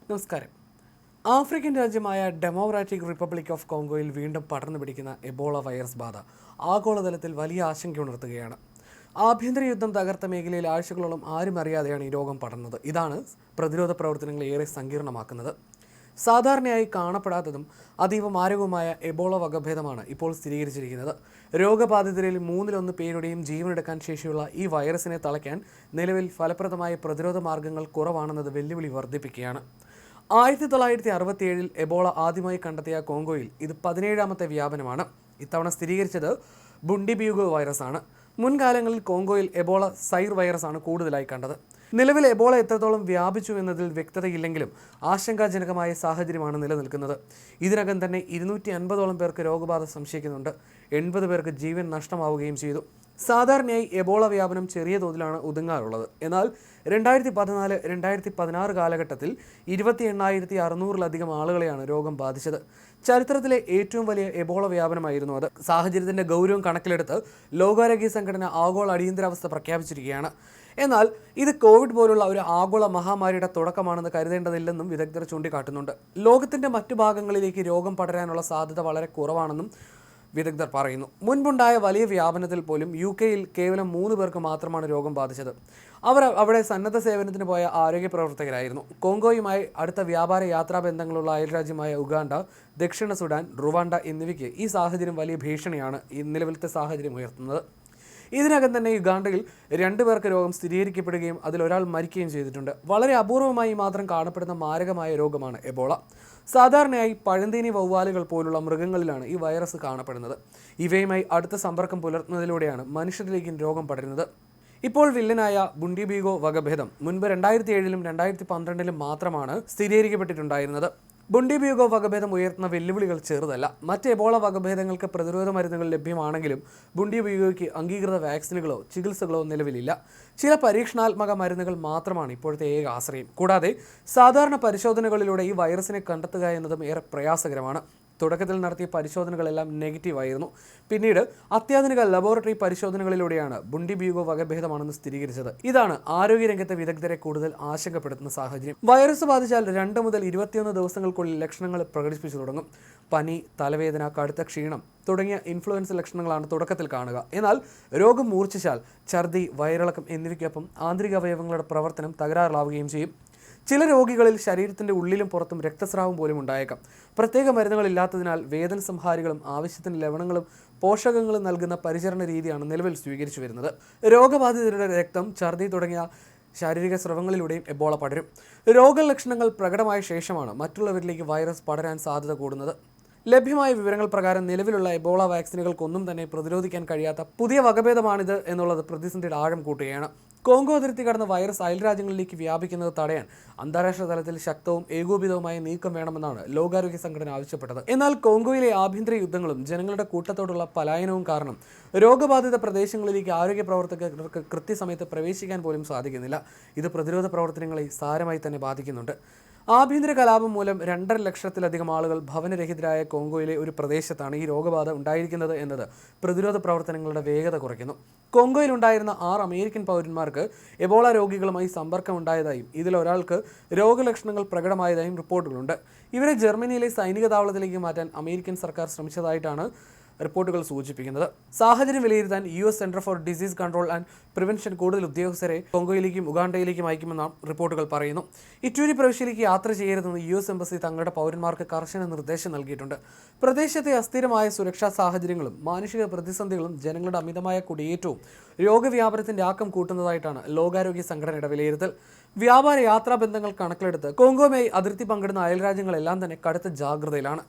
നമസ്കാരം. ആഫ്രിക്കൻ രാജ്യമായ democratic republic of കോങ്കോയിൽ വീണ്ടും പടർന്നു പിടിക്കുന്ന എബോള വൈറസ് ബാധ ആഗോളതലത്തിൽ വലിയ ആശങ്കയുണർത്തുകയാണ്. ആഭ്യന്തര യുദ്ധം തകർത്ത മേഖലയിൽ ആഴ്ചകളോളം ആരും അറിയാതെയാണ് ഈ രോഗം പടർന്നത്. ഇതാണ് പ്രതിരോധ പ്രവർത്തനങ്ങളെ ഏറെ സങ്കീർണമാക്കുന്നത്. സാധാരണയായി കാണപ്പെടാത്തതും അതീവ മാരകവുമായ എബോള വകഭേദമാണ് ഇപ്പോൾ സ്ഥിരീകരിച്ചിരിക്കുന്നത്. രോഗബാധിതരിൽ 1/3 പേരുടെയും ജീവനെടുക്കാൻ ശേഷിയുള്ള ഈ വൈറസിനെ തളയ്ക്കാൻ നിലവിൽ ഫലപ്രദമായ പ്രതിരോധ മാർഗങ്ങൾ കുറവാണെന്നത് വെല്ലുവിളി വർദ്ധിപ്പിക്കുകയാണ്. 1967 എബോള ആദ്യമായി കണ്ടെത്തിയ കോങ്കോയിൽ ഇത് 17ാമത്തെ വ്യാപനമാണ്. ഇത്തവണ സ്ഥിരീകരിച്ചത് ബുണ്ടിബ്യൂഗോ വൈറസാണ്. മുൻകാലങ്ങളിൽ കോങ്കോയിൽ എബോള സൈർ വൈറസാണ് കൂടുതലായി കണ്ടത്. നിലവിൽ എബോള എത്രത്തോളം വ്യാപിച്ചു എന്നതിൽ വ്യക്തതയില്ലെങ്കിലും ആശങ്കാജനകമായ സാഹചര്യമാണ് നിലനിൽക്കുന്നത്. ഇതിനകം തന്നെ 250ഓളം പേർക്ക് രോഗബാധ സംശയിക്കുന്നുണ്ട്. 80 പേർക്ക് ജീവൻ നഷ്ടമാവുകയും ചെയ്തു. സാധാരണയായി എബോള വ്യാപനം ചെറിയ തോതിലാണ് ഒതുങ്ങാറുള്ളത്. എന്നാൽ 2014-2016 കാലഘട്ടത്തിൽ 28,600-ലധികം ആളുകളെയാണ് രോഗം ബാധിച്ചത്. ചരിത്രത്തിലെ ഏറ്റവും വലിയ എബോള വ്യാപനമായിരുന്നു അത്. സാഹചര്യത്തിന്റെ ഗൗരവം കണക്കിലെടുത്ത് ലോകാരോഗ്യ സംഘടന ആഗോള അടിയന്തരാവസ്ഥ പ്രഖ്യാപിച്ചിരിക്കുകയാണ്. എന്നാൽ ഇത് കോവിഡ് പോലുള്ള ഒരു ആഗോള മഹാമാരിയുടെ തുടക്കമാണെന്ന് കരുതേണ്ടതില്ലെന്നും വിദഗ്ധർ ചൂണ്ടിക്കാട്ടുന്നുണ്ട്. ലോകത്തിന്റെ മറ്റു ഭാഗങ്ങളിലേക്ക് രോഗം പടരാനുള്ള സാധ്യത വളരെ കുറവാണെന്നും വിദഗ്ധർ പറയുന്നു. മുൻപുണ്ടായ വലിയ വ്യാപനത്തിൽ പോലും UK-യിൽ കേവലം 3 പേർക്ക് മാത്രമാണ് രോഗം ബാധിച്ചത്. അവർ അവിടെ സന്നദ്ധ സേവനത്തിന് പോയ ആരോഗ്യ പ്രവർത്തകരായിരുന്നു. കോങ്കോയുമായി അടുത്ത വ്യാപാര യാത്രാ ബന്ധങ്ങളുള്ള അയൽരാജ്യമായ ഉഗാണ്ട, ദക്ഷിണ സുഡാൻ, റുവാണ്ട എന്നിവയ്ക്ക് ഈ സാഹചര്യം വലിയ ഭീഷണിയാണ് ഈ നിലവിലത്തെ സാഹചര്യം ഉയർത്തുന്നത്. ഇതിനകം തന്നെ യുഗാണ്ടയിൽ 2 പേർക്ക് രോഗം സ്ഥിരീകരിക്കപ്പെടുകയും അതിലൊരാൾ മരിക്കുകയും ചെയ്തിട്ടുണ്ട്. വളരെ അപൂർവമായി മാത്രം കാണപ്പെടുന്ന മാരകമായ രോഗമാണ് എബോള. സാധാരണയായി പഴന്തീനി വവ്വാലുകൾ പോലുള്ള മൃഗങ്ങളിലാണ് ഈ വൈറസ് കാണപ്പെടുന്നത്. ഇവയുമായി അടുത്ത സമ്പർക്കം പുലർത്തുന്നതിലൂടെയാണ് മനുഷ്യരിലേക്കും രോഗം പടരുന്നത്. ഇപ്പോൾ വില്ലനായ ബുണ്ടിബ്യൂഗോ വകഭേദം മുൻപ് 2007-ലും 2012-ലും മാത്രമാണ് സ്ഥിരീകരിക്കപ്പെട്ടിട്ടുണ്ടായിരുന്നത്. ബുണ്ടിബ്യൂഗോ വകഭേദം ഉയർത്തുന്ന വെല്ലുവിളികൾ ചെറുതല്ല. മറ്റ് എബോള വകഭേദങ്ങൾക്ക് പ്രതിരോധ മരുന്നുകൾ ലഭ്യമാണെങ്കിലും ബുണ്ടിബ്യൂഗോയ്ക്ക് അംഗീകൃത വാക്സിനുകളോ ചികിത്സകളോ നിലവിലില്ല. ചില പരീക്ഷണാത്മക മരുന്നുകൾ മാത്രമാണ് ഇപ്പോഴത്തെ ഏക ആശ്രയം. കൂടാതെ സാധാരണ പരിശോധനകളിലൂടെ ഈ വൈറസിനെ കണ്ടെത്തുക എന്നതും ഏറെ പ്രയാസകരമാണ്. തുടക്കത്തിൽ നടത്തിയ പരിശോധനകളെല്ലാം നെഗറ്റീവായിരുന്നു. പിന്നീട് അത്യാധുനിക ലബോറട്ടറി പരിശോധനകളിലൂടെയാണ് ബുണ്ടിബ്യൂഗോ വകഭേദമാണെന്ന് സ്ഥിരീകരിച്ചത്. ഇതാണ് ആരോഗ്യരംഗത്തെ വിദഗ്ധരെ കൂടുതൽ ആശങ്കപ്പെടുത്തുന്ന സാഹചര്യം. വൈറസ് ബാധിച്ചാൽ 2 മുതൽ 21 ദിവസങ്ങൾക്കുള്ളിൽ ലക്ഷണങ്ങൾ പ്രകടിപ്പിച്ചു തുടങ്ങും. പനി, തലവേദന, കടുത്ത ക്ഷീണം തുടങ്ങിയ ഇൻഫ്ലുവൻസ ലക്ഷണങ്ങളാണ് തുടക്കത്തിൽ കാണുക. എന്നാൽ രോഗം മൂർച്ഛിച്ചാൽ ഛർദി, വയറിളക്കം എന്നിവയ്ക്കൊപ്പം ആന്തരിക അവയവങ്ങളുടെ പ്രവർത്തനം തകരാറിലാവുകയും ചെയ്യും. ചില രോഗികളിൽ ശരീരത്തിൻ്റെ ഉള്ളിലും പുറത്തും രക്തസ്രാവം പോലും ഉണ്ടായേക്കാം. പ്രത്യേക മരുന്നുകളില്ലാത്തതിനാൽ വേദന സംഹാരികളും ആവശ്യത്തിന് ലവണങ്ങളും പോഷകങ്ങളും നൽകുന്ന പരിചരണ രീതിയാണ് നിലവിൽ സ്വീകരിച്ചു വരുന്നത്. രോഗബാധിതരുടെ രക്തം, ഛർദി തുടങ്ങിയ ശാരീരിക സ്രവങ്ങളിലൂടെയും എബോള പടരും. രോഗലക്ഷണങ്ങൾ പ്രകടമായ ശേഷമാണ് മറ്റുള്ളവരിലേക്ക് വൈറസ് പടരാൻ സാധ്യത കൂടുന്നത്. ലഭ്യമായ വിവരങ്ങൾ പ്രകാരം നിലവിലുള്ള എബോള വാക്സിനുകൾക്കൊന്നും തന്നെ പ്രതിരോധിക്കാൻ കഴിയാത്ത പുതിയ വകഭേദമാണിത് എന്നുള്ളത് പ്രതിസന്ധിയുടെ ആഴം കൂട്ടുകയാണ്. കോങ്കോ അതിർത്തി കടന്ന വൈറസ് അയൽരാജ്യങ്ങളിലേക്ക് വ്യാപിക്കുന്നത് തടയാൻ അന്താരാഷ്ട്ര തലത്തിൽ ശക്തവും ഏകോപിതവുമായ നീക്കം വേണമെന്നാണ് ലോകാരോഗ്യ സംഘടന ആവശ്യപ്പെട്ടത്. എന്നാൽ കോങ്കോയിലെ ആഭ്യന്തര യുദ്ധങ്ങളും ജനങ്ങളുടെ കൂട്ടത്തോടുള്ള പലായനവും കാരണം രോഗബാധിത പ്രദേശങ്ങളിലേക്ക് ആരോഗ്യ പ്രവർത്തകർക്ക് കൃത്യസമയത്ത് പ്രവേശിക്കാൻ പോലും സാധിക്കുന്നില്ല. ഇത് പ്രതിരോധ പ്രവർത്തനങ്ങളെ സാരമായി തന്നെ ബാധിക്കുന്നുണ്ട്. ആഭ്യന്തര കലാപം മൂലം 2.5 ലക്ഷത്തിലധികം ആളുകൾ ഭവനരഹിതരായ കോങ്കോയിലെ ഒരു പ്രദേശത്താണ് ഈ രോഗബാധ ഉണ്ടായിരിക്കുന്നത് എന്നത് പ്രതിരോധ പ്രവർത്തനങ്ങളുടെ വേഗത കുറയ്ക്കുന്നു. കോങ്കോയിൽ ഉണ്ടായിരുന്ന 6 അമേരിക്കൻ പൗരന്മാർക്ക് എബോള രോഗികളുമായി സമ്പർക്കമുണ്ടായതായും ഇതിലൊരാൾക്ക് രോഗലക്ഷണങ്ങൾ പ്രകടമായതായും റിപ്പോർട്ടുകളുണ്ട്. ഇവരെ ജർമ്മനിയിലെ സൈനിക താവളത്തിലേക്ക് മാറ്റാൻ അമേരിക്കൻ സർക്കാർ ശ്രമിച്ചതായിട്ടാണ് റിപ്പോർട്ടുകൾ സൂചിപ്പിക്കുന്നത്. സാഹചര്യം വിലയിരുത്താൻ US centre for disease control and prevention കൂടുതൽ ഉദ്യോഗസ്ഥരെ കോങ്കോയിലേക്കും ഉഗാണ്ടയിലേക്കും അയക്കുമെന്ന് റിപ്പോർട്ടുകൾ പറയുന്നു. ഇറ്റൂരി പ്രവിശ്യയിലേക്ക് യാത്ര ചെയ്യരുതെന്ന് US എംബസി തങ്ങളുടെ പൗരന്മാർക്ക് കർശന നിർദ്ദേശം നൽകിയിട്ടുണ്ട്. പ്രദേശത്തെ അസ്ഥിരമായ സുരക്ഷാ സാഹചര്യങ്ങളും മാനുഷിക പ്രതിസന്ധികളും ജനങ്ങളുടെ അമിതമായ കുടിയേറ്റവും രോഗവ്യാപനത്തിന്റെ ആക്കം കൂട്ടുന്നതായിട്ടാണ് ലോകാരോഗ്യ സംഘടനയുടെ വിലയിരുത്തൽ. വ്യാപാര യാത്രാ ബന്ധങ്ങൾ കണക്കിലെടുത്ത് കോങ്കോയുമായി അതിർത്തി പങ്കിടുന്ന അയൽരാജ്യങ്ങളെല്ലാം തന്നെ കടുത്ത ജാഗ്രതയിലാണ്.